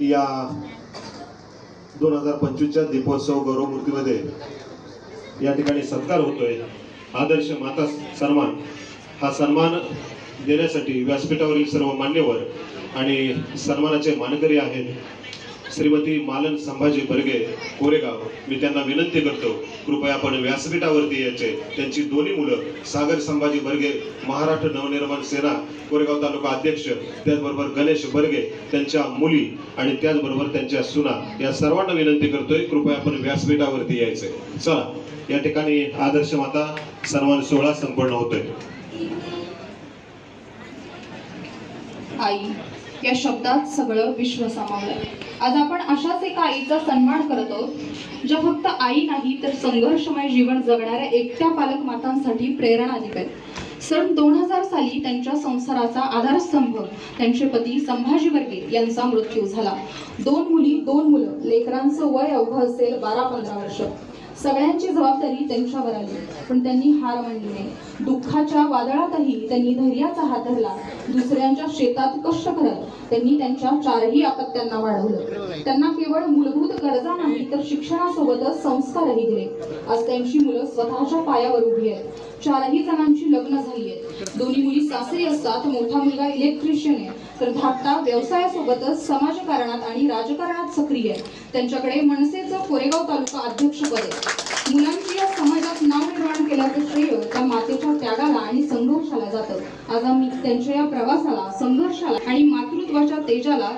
या 2025च्या दीपोत्सव गौरव मूर्तीमध्ये या ठिकाणी सत्कार होतोय। आदर्श माता सन्मान हा सन्मान देण्यासाठी व्यासपीठावरील सर्व मान्यवर आणि सन्मानाचे मानकरी आहेत श्रीमती मालन संभाजी बर्गे कोरेगाव। मी त्यांना विनंती करतो कृपया आपण व्यासपीठावरती यायचे। त्यांची दोन्ही मुलं सागर संभाजी बर्गे महाराष्ट्र नवनिर्माण सेना कोरेगाव तालुका अध्यक्ष, त्याचबरोबर गणेश बर्गे त्यांच्या मुली आणि त्याचबरोबर त्यांच्या सुना, या सर्वांना विनंती करतोय कृपया आपण व्यासपीठावरती यायचे। चला या ठिकाणी आदर्श माता सन्मान सोहळा संपन्न होतोय। आई या शब्दात सगळं विश्व सामावलंय। आज आपण अशाच एका आईचा सन्मान करतो ज्या फक्त आई नाही तर संघर्षमय जीवन जगणाऱ्या एकट्या पालक मातांसाठी प्रेरणा देत आहेत। सन 2000 साली त्यांच्या संसाराचा आधारस्तंभ त्यांचे पती संभाजी बर्गे यांचा मृत्यू झाला। 2 मुली 2 मुलं, लेकरांचं वय अवघं असेल 12-15 वर्ष। सगळ्यांची जबाबदारी त्यांच्यावर आली, पण त्यांनी हार मानली नाही। दुःखाच्या वादळातही त्यांनी धैर्याचा हात धरला। दुसऱ्यांच्या शेतात कष्ट करत त्यांनी त्यांच्या 4ही अपत्यांना वाढवलं। त्यांना केवळ मूलभूत गरजा नाही तर शिक्षणासोबतच संस्कारही दिले। आज त्यांची मुलं स्वतःच्या पायावर उभी आहेत। 4ही जणांची लग्न झाली आहेत। दोन्ही मुली सासरी असतात। मोठा मुलगा इलेक्ट्रिशियन आहे तर धाकटा व्यवसायासोबतच समाजकारणात आणि राजकारणात सक्रिय आहे। त्यांच्याकडे मनसेचं कोरेगाव तालुका अध्यक्षपद आहे। मुलांची या समाजात नाव निर्माण केल्याचं श्रेय त्या मातेच्या त्यागाला आणि संघर्षाला जातं। आज आम्ही त्यांच्या या प्रवासाला, संघर्षाला आणि मातृत्वाच्या तेजाला